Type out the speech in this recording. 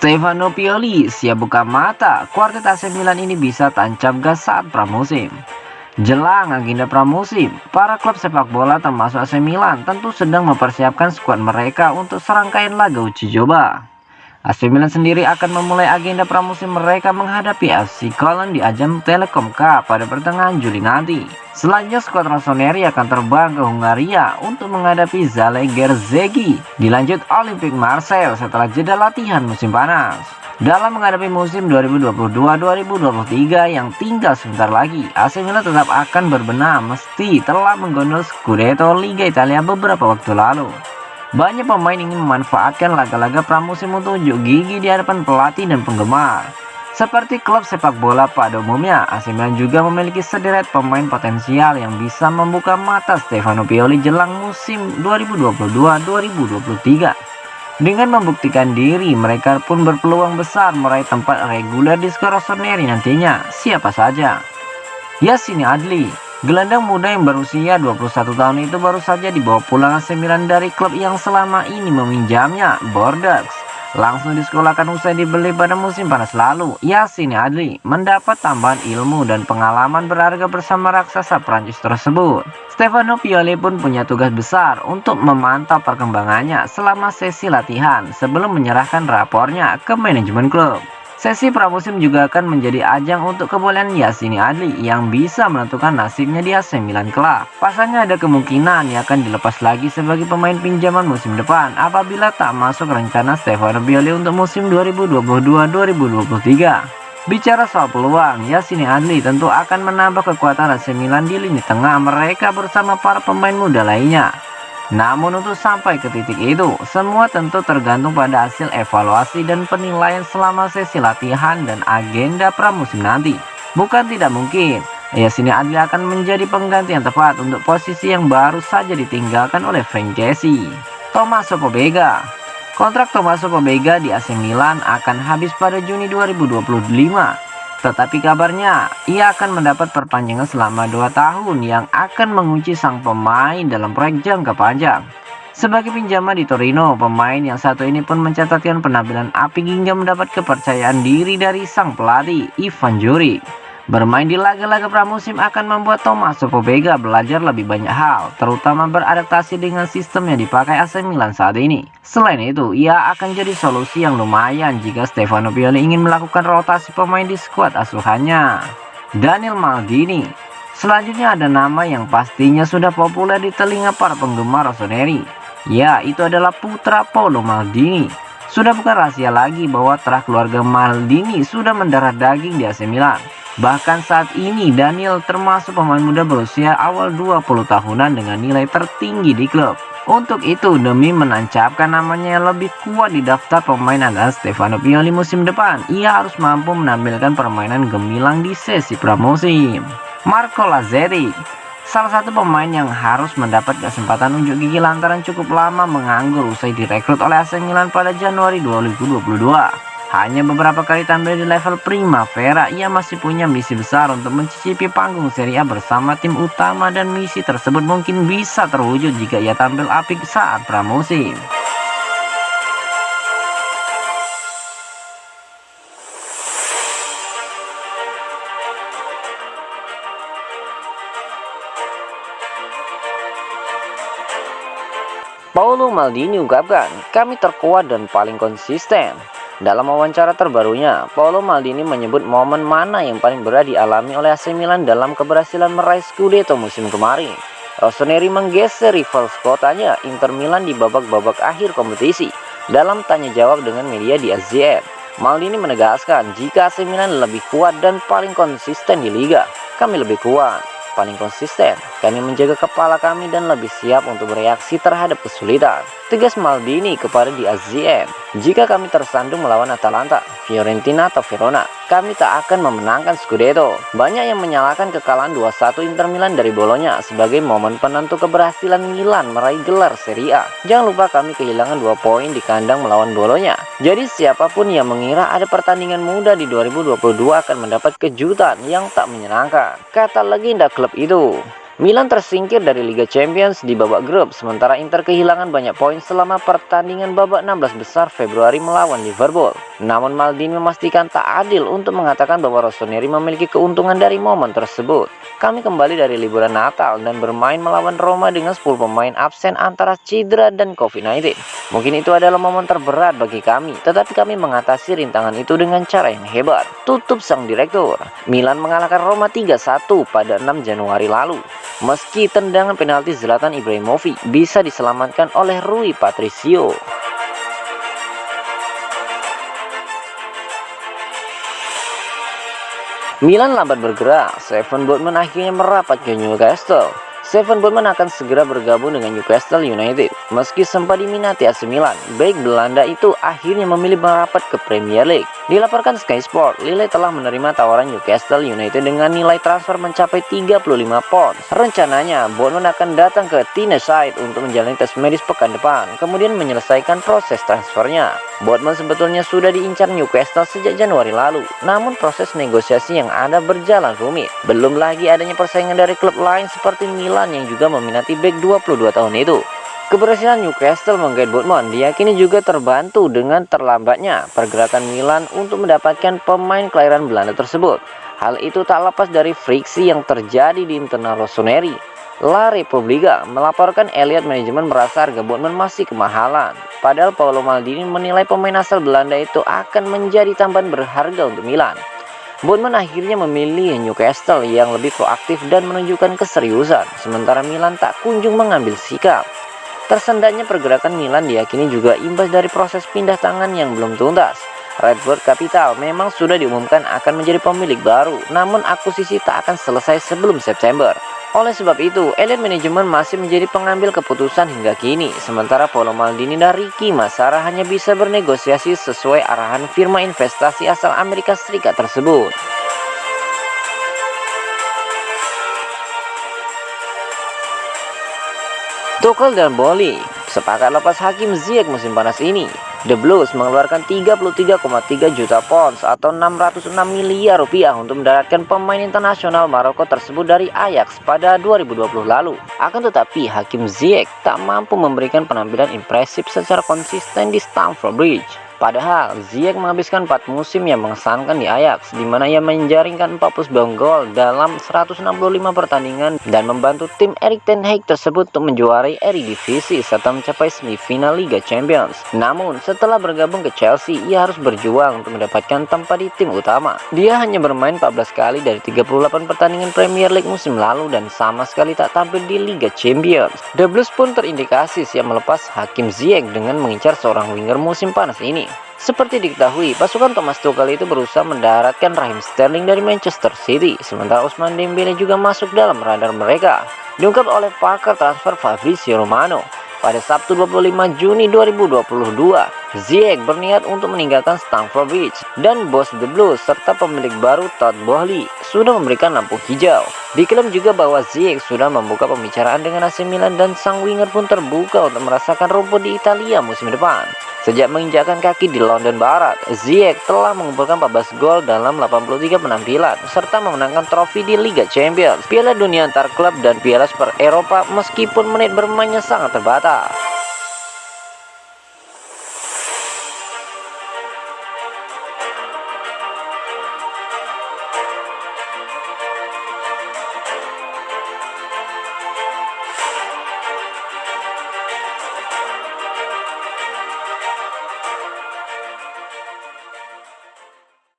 Stefano Pioli siap buka mata, kuartet AC Milan ini bisa tancap gas saat pramusim. Jelang agenda pramusim, para klub sepak bola termasuk AC Milan tentu sedang mempersiapkan skuad mereka untuk serangkaian laga uji coba. AC Milan sendiri akan memulai agenda pramusim mereka menghadapi FC Cologne di ajang Telekom Cup pada pertengahan Juli nanti. Selanjutnya skuad rossoneri akan terbang ke Hungaria untuk menghadapi Zalgiris. Dilanjut Olympique Marseille setelah jeda latihan musim panas. Dalam menghadapi musim 2022-2023 yang tinggal sebentar lagi, AC Milan tetap akan berbenah meski telah menggondol Scudetto Liga Italia beberapa waktu lalu. Banyak pemain ingin memanfaatkan laga-laga pramusim untuk unjuk gigi di hadapan pelatih dan penggemar. Seperti klub sepak bola pada umumnya, AC Milan juga memiliki sederet pemain potensial yang bisa membuka mata Stefano Pioli jelang musim 2022-2023. Dengan membuktikan diri, mereka pun berpeluang besar meraih tempat reguler di skuad rossoneri nantinya. Siapa saja? Yassine Adli, gelandang muda yang berusia 21 tahun itu baru saja dibawa pulang AC Milan dari klub yang selama ini meminjamnya, Bordeaux. Langsung disekolahkan usai dibeli pada musim panas lalu. Yassine Adli mendapat tambahan ilmu dan pengalaman berharga bersama raksasa Prancis tersebut. Stefano Pioli pun punya tugas besar untuk memantau perkembangannya selama sesi latihan sebelum menyerahkan rapornya ke manajemen klub. Sesi pramusim juga akan menjadi ajang untuk kebolehan Yassine Adli yang bisa menentukan nasibnya di AC Milan kelak. Pasalnya ada kemungkinan ia akan dilepas lagi sebagai pemain pinjaman musim depan apabila tak masuk rencana Stefano Pioli untuk musim 2022-2023. Bicara soal peluang, Yassine Adli tentu akan menambah kekuatan AC Milan di lini tengah mereka bersama para pemain muda lainnya. Namun untuk sampai ke titik itu, semua tentu tergantung pada hasil evaluasi dan penilaian selama sesi latihan dan agenda pramusim nanti. Bukan tidak mungkin, Yassine Adli akan menjadi pengganti yang tepat untuk posisi yang baru saja ditinggalkan oleh Francesi. Tommaso Pobega. Kontrak Tommaso Pobega di AC Milan akan habis pada Juni 2025. Tetapi kabarnya, ia akan mendapat perpanjangan selama 2 tahun yang akan mengunci sang pemain dalam proyek jangka panjang. Sebagai pinjaman di Torino, pemain yang satu ini pun mencatatkan penampilan apik hingga mendapat kepercayaan diri dari sang pelatih, Ivan Juric. Bermain di laga-laga pramusim akan membuat Tommaso Pobega belajar lebih banyak hal, terutama beradaptasi dengan sistem yang dipakai AC Milan saat ini. Selain itu, ia akan jadi solusi yang lumayan jika Stefano Pioli ingin melakukan rotasi pemain di skuad asuhannya. Daniel Maldini. Selanjutnya ada nama yang pastinya sudah populer di telinga para penggemar rossoneri. Ya, itu adalah putra Paolo Maldini. Sudah bukan rahasia lagi bahwa terah keluarga Maldini sudah mendarah daging di AC Milan. Bahkan saat ini Daniel termasuk pemain muda berusia awal 20 tahunan dengan nilai tertinggi di klub. Untuk itu, demi menancapkan namanya yang lebih kuat di daftar pemain andalan Stefano Pioli musim depan, ia harus mampu menampilkan permainan gemilang di sesi pramusim. Marco Lazzetti, salah satu pemain yang harus mendapat kesempatan unjuk gigi lantaran cukup lama menganggur usai direkrut oleh AC Milan pada Januari 2022. Hanya beberapa kali tampil di level Primavera, ia masih punya misi besar untuk mencicipi panggung Serie A bersama tim utama dan misi tersebut mungkin bisa terwujud jika ia tampil apik saat pramusim. Paolo Maldini ungkapkan, "Kami terkuat dan paling konsisten." Dalam wawancara terbarunya, Paolo Maldini menyebut momen mana yang paling berat dialami oleh AC Milan dalam keberhasilan meraih Scudetto musim kemarin. Rossoneri menggeser rival kotanya Inter Milan di babak-babak akhir kompetisi. Dalam tanya jawab dengan media di AZ, Maldini menegaskan jika AC Milan lebih kuat dan paling konsisten di liga, kami lebih kuat. paling konsisten. Kami menjaga kepala kami dan lebih siap untuk bereaksi terhadap kesulitan, tegas Maldini kepada The ASEAN. Jika kami tersandung melawan Atalanta, Fiorentina atau Verona, kami tak akan memenangkan Scudetto. Banyak yang menyalahkan kekalahan 2-1 Inter Milan dari Bolonya sebagai momen penentu keberhasilan Milan meraih gelar Serie A. Jangan lupa kami kehilangan 2 poin di kandang melawan Bolonya. Jadi siapapun yang mengira ada pertandingan mudah di 2022 akan mendapat kejutan yang tak menyenangkan, kata legenda klub itu. Milan tersingkir dari Liga Champions di babak grup, sementara Inter kehilangan banyak poin selama pertandingan babak 16 besar Februari melawan Liverpool. Namun Maldini memastikan tak adil untuk mengatakan bahwa Rossoneri memiliki keuntungan dari momen tersebut. Kami kembali dari liburan Natal dan bermain melawan Roma dengan 10 pemain absen antara cedera dan COVID-19. Mungkin itu adalah momen terberat bagi kami, tetapi kami mengatasi rintangan itu dengan cara yang hebat, tutup sang direktur. Milan mengalahkan Roma 3-1 pada 6 Januari lalu. Meski tendangan penalti Zlatan Ibrahimovic bisa diselamatkan oleh Rui Patricio. Milan lambat bergerak, Steven Botman akhirnya merapat ke Newcastle. Steven Botman akan segera bergabung dengan Newcastle United. Meski sempat diminati AC Milan, bek Belanda itu akhirnya memilih merapat ke Premier League. Dilaporkan Sky Sport, Lille telah menerima tawaran Newcastle United dengan nilai transfer mencapai 35 pound. Rencananya, Botman akan datang ke Tyneside untuk menjalani tes medis pekan depan, kemudian menyelesaikan proses transfernya. Botman sebetulnya sudah diincar Newcastle sejak Januari lalu, namun proses negosiasi yang ada berjalan rumit. Belum lagi adanya persaingan dari klub lain seperti Milan yang juga meminati bek 22 tahun itu. Keberhasilan Newcastle menggait Botman diyakini juga terbantu dengan terlambatnya pergerakan Milan untuk mendapatkan pemain kelahiran Belanda tersebut. Hal itu tak lepas dari friksi yang terjadi di internal Rossoneri. La Repubblica melaporkan Elliott manajemen merasa harga Botman masih kemahalan. Padahal Paolo Maldini menilai pemain asal Belanda itu akan menjadi tambahan berharga untuk Milan. Botman akhirnya memilih Newcastle yang lebih proaktif dan menunjukkan keseriusan, sementara Milan tak kunjung mengambil sikap. Tersendatnya pergerakan Milan diyakini juga imbas dari proses pindah tangan yang belum tuntas. Redbird Capital memang sudah diumumkan akan menjadi pemilik baru, namun akuisisi tak akan selesai sebelum September. Oleh sebab itu, Elliott manajemen masih menjadi pengambil keputusan hingga kini, sementara Paolo Maldini dan Ricky Massara hanya bisa bernegosiasi sesuai arahan firma investasi asal Amerika Serikat tersebut. Tuchel dan Boehly sepakat lepas Hakim Ziyech musim panas ini. The Blues mengeluarkan 33,3 juta pounds atau 606 miliar rupiah untuk mendaratkan pemain internasional Maroko tersebut dari Ajax pada 2020 lalu. Akan tetapi Hakim Ziyech tak mampu memberikan penampilan impresif secara konsisten di Stamford Bridge. Padahal Ziyech menghabiskan 4 musim yang mengesankan di Ajax, di mana ia menjaringkan 49 gol dalam 165 pertandingan dan membantu tim Erik ten Hag tersebut untuk menjuarai Eredivisie serta mencapai semifinal Liga Champions. Namun setelah bergabung ke Chelsea, ia harus berjuang untuk mendapatkan tempat di tim utama. Dia hanya bermain 14 kali dari 38 pertandingan Premier League musim lalu dan sama sekali tak tampil di Liga Champions. The Blues pun terindikasi siap melepas Hakim Ziyech dengan mengincar seorang winger musim panas ini. Seperti diketahui, pasukan Thomas Tuchel itu berusaha mendaratkan Raheem Sterling dari Manchester City, sementara Ousmane Dembele juga masuk dalam radar mereka. Diungkap oleh pakar transfer Fabrizio Romano, pada Sabtu 25 Juni 2022, Ziyech berniat untuk meninggalkan Stamford Bridge dan bos The Blues serta pemilik baru Todd Boehly sudah memberikan lampu hijau. Diklaim juga bahwa Ziyech sudah membuka pembicaraan dengan AC Milan dan sang winger pun terbuka untuk merasakan rumput di Italia musim depan. Sejak menginjakkan kaki di London Barat, Ziyech telah mengumpulkan 14 gol dalam 83 penampilan, serta memenangkan trofi di Liga Champions, Piala Dunia antar klub dan Piala Super Eropa meskipun menit bermainnya sangat terbatas.